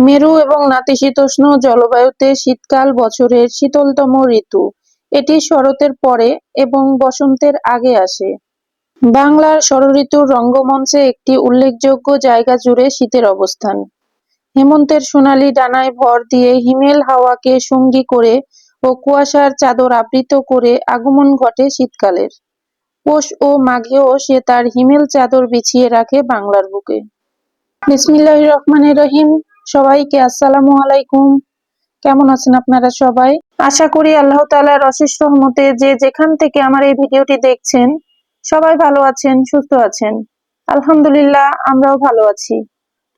মেরু এবং নাতিশীতোষ্ণ জলবায়ুতে শীতকাল বছরের শীতলতম ঋতু। এটি শরতের পরে এবং বসন্তের আগে আসে। বাংলার ষড়ঋতুর রঙ্গমঞ্চে একটি উল্লেখযোগ্য জায়গা জুড়ে শীতের অবস্থান। হেমন্তের সোনালি ডানায় ভর দিয়ে হিমেল হাওয়াকে সঙ্গী করে ও কুয়াশার চাদর আবৃত করে আগমন ঘটে শীতকালের। পৌষ ও মাঘেও সে তার হিমেল চাদর বিছিয়ে রাখে বাংলার বুকে। বিসমিল্লাহির রহমানির রহিম। সবাইকে আসসালামু আলাইকুম। কেমন আছেন আপনারা সবাই? আশা করি আল্লাহ তাআলার অশেষ রহমতে যে যেখান থেকে আমার এই ভিডিওটি দেখছেন সবাই ভালো আছেন, সুস্থ আছেন। আলহামদুলিল্লাহ, আমরাও ভালো আছি।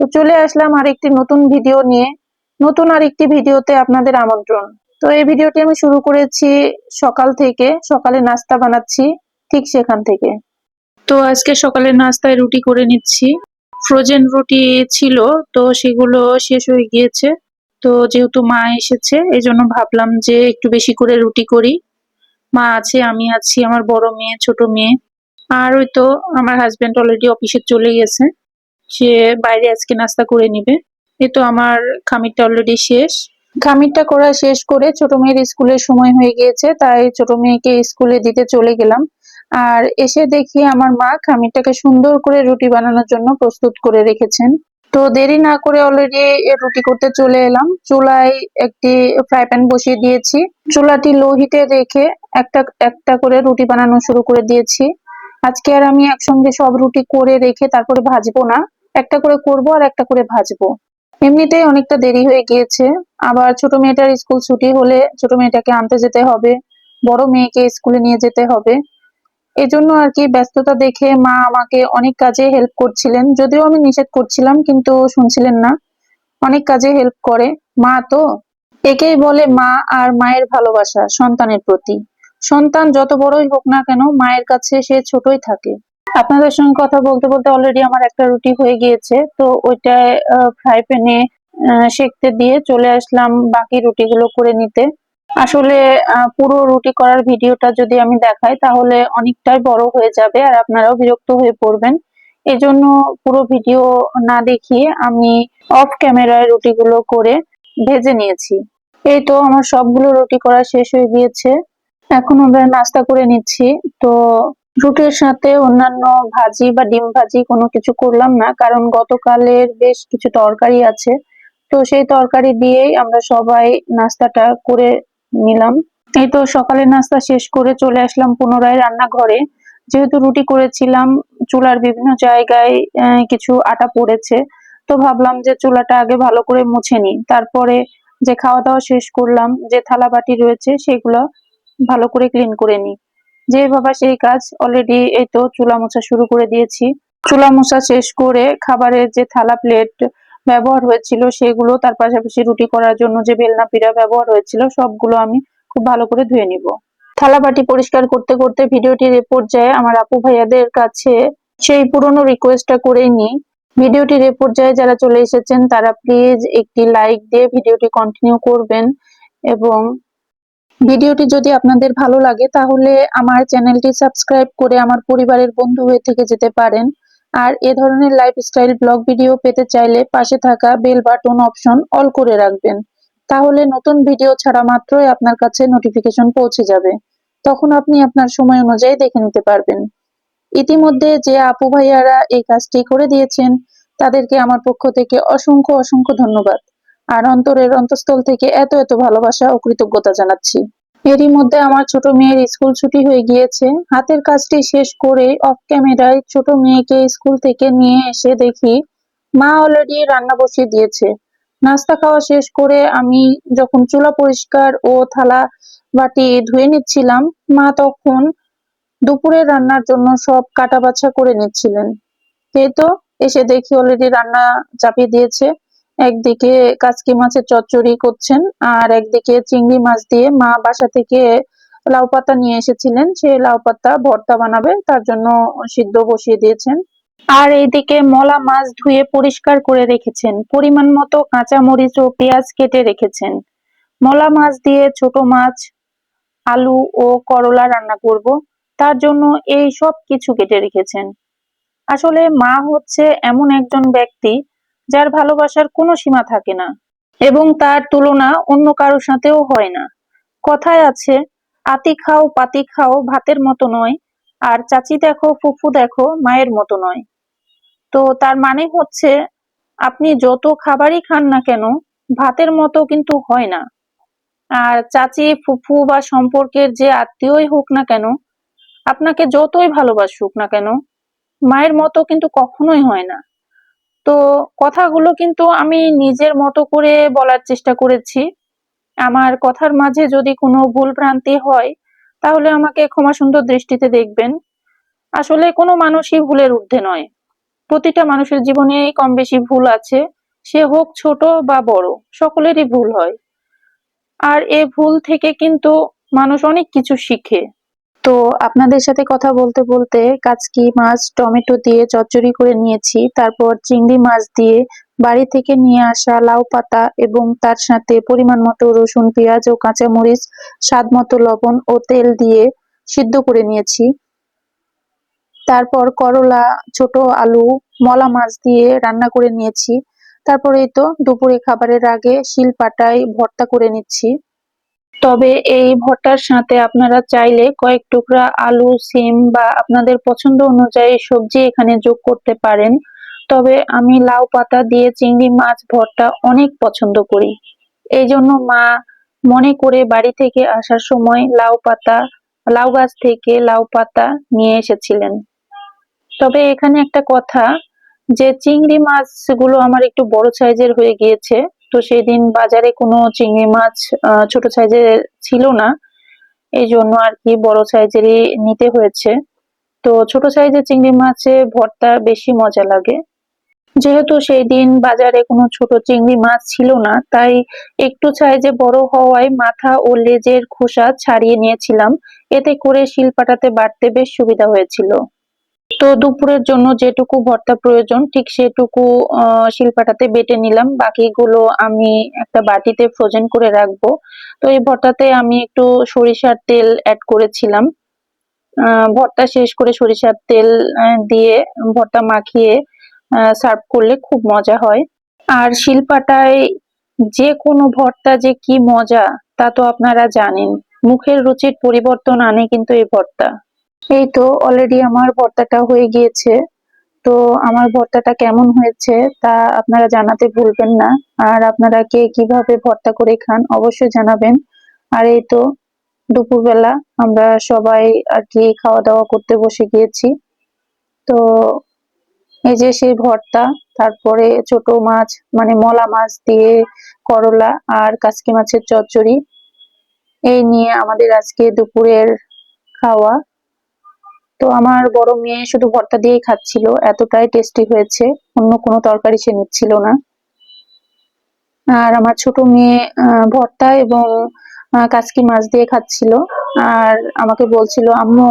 তো চলে আসলাম আরেকটি নতুন ভিডিও নিয়ে। নতুন আরেকটি ভিডিওতে আপনাদের আমন্ত্রণ। তো এই ভিডিওটি আমি শুরু করেছি সকাল থেকে, সকালে নাস্তা বানাচ্ছি ঠিক সেখান থেকে। তো আজকে সকালে নাস্তায় রুটি করে নিচ্ছি। ফ্রোজেন রুটি ছিল, তো সেগুলো শেষ হয়ে গিয়েছে। তো যেহেতু মা এসেছে এই জন্য ভাবলাম যে একটু বেশি করে রুটি করি। মা আছে, আমি আছি, আমার বড় মেয়ে, ছোট মেয়ে, আর ওই তো আমার হাজবেন্ড অলরেডি অফিসে চলে গেছে। সে বাইরে আজকে নাস্তা করে নিবে। এই তো আমার খামিরটা অলরেডি শেষ। খামিরটা করা শেষ করে ছোট মেয়ের স্কুলের সময় হয়ে গিয়েছে, তাই ছোট মেয়েকে স্কুলে দিতে চলে গেলাম। আর এসে দেখি আমার মা খামিরটাকে সুন্দর করে রুটি বানানোর জন্য প্রস্তুত করে রেখেছেন। তো দেরি না করে অলরেডি রুটি করতে চলে এলাম। চুলায় একটি ফ্রাই প্যান বসিয়ে দিয়েছি। চুলাটি লো হিটে রেখে একটা একটা করে রুটি বানানো শুরু করে দিয়েছি। আজকে আর আমি একসঙ্গে সব রুটি করে রেখে তারপরে ভাজবো না, একটা করে করব আর একটা করে ভাজবো। এমনিতেই অনেকটা দেরি হয়ে গিয়েছে। আবার ছোট মেয়েটার স্কুল ছুটি হলে ছোট মেয়েটাকে আনতে যেতে হবে, বড় মেয়েকে স্কুলে নিয়ে যেতে হবে। এজন্য আর কি ব্যস্ততা দেখে মা আমাকে অনেক কাজে হেল্প করছিলেন, যদিও আমি নিষেধ করছিলাম কিন্তু শুনছিলেন না। অনেক কাজে হেল্প করে মা। তো একেই বলে মা আর মায়ের ভালোবাসা সন্তানের প্রতি। সন্তান যত বড়ই হোক না কেন মায়ের কাছে সে ছোটই থাকে। আপনাদের সঙ্গে কথা বলতে বলতে অলরেডি আমার একটা রুটি হয়ে গিয়েছে, তো ওইটা ফ্রাই প্যানে সেঁকতে দিয়ে চলে আসলাম বাকি রুটিগুলো করে নিতে। আসলে পুরো রুটি করার ভিডিওটা যদি আমি দেখাই তাহলে অনেকটাই বড় হয়ে যাবে আর আপনারাও বিরক্ত হয়ে পড়বেন। এজন্য পুরো ভিডিও না দেখিয়ে আমি অফ ক্যামেরায় রুটিগুলো করে ভেজে নিয়েছি। এই তো আমার সবগুলো রুটি করা শেষ হয়ে গিয়েছে। এখন আমরা নাস্তা করে নিচ্ছি। তো রুটির সাথে অন্যান্য ভাজি বা ডিম ভাজি কোনো কিছু করলাম না, কারণ গতকালের বেশ কিছু তরকারি আছে। তো সেই তরকারি দিয়েই আমরা সবাই নাস্তাটা করে নিলাম। এই তো সকালের নাস্তা শেষ করে চলে আসলাম পুনরায় রান্নাঘরে। যেহেতু রুটি করেছিলাম, চুলার বিভিন্ন জায়গায় কিছু আটা পড়েছে। তো ভাবলাম যে চুলাটা আগে ভালো করে মুছে নিই, তারপরে যে খাওয়া দাওয়া শেষ করলাম যে থালা বাটি রয়েছে সেগুলো ভালো করে ক্লিন করে নিই। যে বাবা সেই কাজ, অলরেডি এই তো চুলা মোছা শুরু করে দিয়েছি। চুলা মোছা শেষ করে খাবারের যে থালা প্লেট ব্যবহার হয়েছিল সেগুলো, তার পাশাপাশি রুটি করার জন্য যে বেলনা পিঁড়া ব্যবহার হয়েছিল সবগুলো আমি খুব ভালো করে ধুয়ে নিব। থালা বাটি পরিষ্কার করতে করতে ভিডিওটির এ পর্যায়ে আমার আপু ভাইয়াদের কাছে সেই পুরনো রিকোয়েস্টটা করেই নিই। ভিডিওটির এ পর্যায়ে যারা চলে এসেছেন তারা প্লিজ একটি লাইক দিয়ে ভিডিওটি কন্টিনিউ করবেন, এবং ভিডিওটি যদি আপনাদের ভালো লাগে তাহলে আমার চ্যানেলটি সাবস্ক্রাইব করে আমার পরিবারের বন্ধু হয়ে থেকে যেতে পারেন। আর এ ধরনের লাইফস্টাইল ব্লগ ভিডিও পেতে চাইলে পাশে থাকা বেল বাটন অপশন অল করে রাখবেন। তাহলে নতুন ভিডিও ছাড়া মাত্রই আপনার কাছে নোটিফিকেশন পৌঁছে যাবে। তখন আপনি আপনার সময় অনুযায়ী দেখে নিতে পারবেন। ইতিমধ্যে যে আপু ভাইয়ারা এই কাজটি করে দিয়েছেন তাদেরকে আমার পক্ষ থেকে অসংখ্য অসংখ্য ধন্যবাদ। আর অন্তরের অন্তঃস্থল থেকে এত এত ভালোবাসা ও কৃতজ্ঞতা জানাচ্ছি। এরই মধ্যে আমার ছোট মেয়ের স্কুল ছুটি হয়ে গিয়েছে। হাতের কাজটি শেষ করে অফ ক্যামেরায় ছোট মেয়েকে স্কুল থেকে নিয়ে এসে দেখি মা অলরেডি রান্না বসিয়ে দিয়েছে। নাস্তা খাওয়া শেষ করে আমি যখন চুলা পরিষ্কার ও থালা বাটি ধুয়ে নিচ্ছিলাম, মা তখন দুপুরের রান্নার জন্য সব কাটা বাছা করে নিচ্ছিলেন। এই তো এসে দেখি অলরেডি রান্না চাপিয়ে দিয়েছে। একদিকে কাচকি মাছের চচ্চড়ি করছেন, আর একদিকে চিংড়ি মাছ দিয়ে মা বাসা থেকে লাউ পাতা নিয়ে এসেছিলেন, সেই লাউ পাতা ভর্তা বানাবে তার জন্য সিদ্ধ বসিয়ে দিয়েছেন। আর এইদিকে মলা মাছ ধুয়ে পরিষ্কার করে রেখেছেন, পরিমাণ মতো কাঁচা মরিচ ও পেঁয়াজ কেটে রেখেছেন। মলা মাছ দিয়ে ছোট মাছ, আলু ও করলা রান্না করব, তার জন্য এই সব কিছু কেটে রেখেছেন। আসলে মা হচ্ছে এমন একজন ব্যক্তি যার ভালোবাসার কোনো সীমা থাকে না এবং তার তুলনা অন্য কারোর সাথেও হয় না। কথায় আছে, আতি খাও পাতি খাও ভাতের মতো নয়, আর চাচি দেখো ফুফু দেখো মায়ের মতো নয়। তো তার মানে হচ্ছে, আপনি যত খাবারই খান না কেন, ভাতের মতো কিন্তু হয় না। আর চাচি ফুফু বা সম্পর্কের যে আত্মীয়ই হোক না কেন, আপনাকে যতই ভালোবাসুক না কেন, মায়ের মতো কিন্তু কখনোই হয় না। তো কথাগুলো কিন্তু আমি নিজের মতো করে বলার চেষ্টা করেছি। আমার কথার মাঝে যদি কোনো ভুল ভ্রান্তি হয়, তাহলে আমাকে ক্ষমা সুন্দর দৃষ্টিতে দেখবেন। আসলে কোনো মানুষই ভুলের ঊর্ধ্বে নয়। প্রতিটা মানুষের জীবনেই কম বেশি ভুল আছে, সে হোক ছোট বা বড়, সকলেরই ভুল হয়। আর এ ভুল থেকে কিন্তু মানুষ অনেক কিছু শিখে। তো আপনাদের সাথে কথা বলতে বলতে কাচকি মাছ টমেটো দিয়ে চচ্চড়ি করে নিয়েছি, তারপর চিংড়ি মাছ দিয়ে বাড়ি থেকে নিয়ে আসা লাউ পাতা এবং তার সাথে পরিমাণ মতো রসুন পেঁয়াজ ও কাঁচামরিচ, স্বাদ মতো লবণ ও তেল দিয়ে সিদ্ধ করে নিয়েছি। তারপর করলা, ছোট আলু, মলা মাছ দিয়ে রান্না করে নিয়েছি। তারপরে এই তো দুপুরে খাবারের আগে শিলপাটায় ভর্তা করে নিচ্ছি। তবে এই ভর্তার সাথে আপনারা চাইলে কয়েক টুকরা আলু, সিম বা আপনাদের পছন্দ অনুযায়ী সবজি এখানে যোগ করতে পারেন। তবে আমি লাউ পাতা দিয়ে চিংড়ি মাছ ভর্তা অনেক পছন্দ করি। এই জন্য মা মনে করে বাড়ি থেকে আসার সময় লাউ গাছ থেকে লাউ পাতা নিয়ে এসেছিলেন। তবে এখানে একটা কথা, যে চিংড়ি মাছগুলো আমার একটু বড় সাইজের হয়ে গিয়েছে। তো সেদিন বাজারে কোনো চিংড়ি মাছ ছোট সাইজের ছিল না, এই জন্য আর কি বড় সাইজেরই নিতে হয়েছে। তো ছোট সাইজের চিংড়ি মাছে ভর্তা বেশি মজা লাগে। যেহেতু সেই দিন বাজারে কোনো ছোট চিংড়ি মাছ ছিল না, তাই একটু সাইজে বড় হওয়ায় মাথা ও লেজের খোসা ছাড়িয়ে নিয়েছিলাম। এতে করে শিলপাটাতে বাটতে বেশ সুবিধা হয়েছিল। তো দুপুরের জন্য যেটুকু ভর্তা প্রয়োজন ঠিক সেটুকু শিলপাটাতে বেটে নিলাম, বাকিগুলো আমি একটা বাটিতে ফ্রোজেন করে রাখবো। তো এই ভর্তাতে আমি একটু সরিষার তেল অ্যাড করেছিলাম। ভর্তা শেষ করে সরিষার তেল দিয়ে ভর্তা মাখিয়ে সার্ভ করলে খুব মজা হয়। আর শিলপাটায় যে কোনো ভর্তা যে কি মজা, তা তো আপনারা জানেন। মুখের রুচির পরিবর্তন আনে কিন্তু এই ভর্তা। এই তো অলরেডি আমার ভর্তাটা হয়ে গিয়েছে। তো আমার ভর্তাটা কেমন হয়েছে তা আপনারা জানাতে ভুলবেন না। আর আপনারা কে কিভাবে ভর্তা করে খান অবশ্যই জানাবেন। আর এই তো দুপুরবেলা আমরা সবাই আর কি খাওয়া দাওয়া করতে বসে গিয়েছি। তো এই যে সেই ভর্তা, তারপরে ছোট মাছ মানে মলা মাছ দিয়ে করলা আর কাচকি মাছের চচ্চড়ি, এই নিয়ে আমাদের আজকে দুপুরের খাওয়া। তো আমার বড় মেয়ে শুধু ভর্তা দিয়েই খাচ্ছিল, এতটাই টেস্টি হয়েছে, অন্য কোনো তরকারি সে নিচ্ছিল না। আর আমার ছোট মেয়ে ভর্তা এবং কাচকি মাছ দিয়ে খাচ্ছিল, আর আমাকে বলছিল আম্মু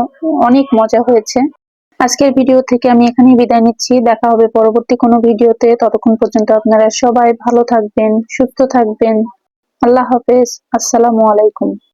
অনেক মজা হয়েছে। আজকের ভিডিও থেকে আমি এখানেই বিদায় নিচ্ছি, দেখা হবে পরবর্তী কোনো ভিডিওতে। ততক্ষণ পর্যন্ত আপনারা সবাই ভালো থাকবেন, সুস্থ থাকবেন। আল্লাহ হাফেজ, আসসালামু আলাইকুম।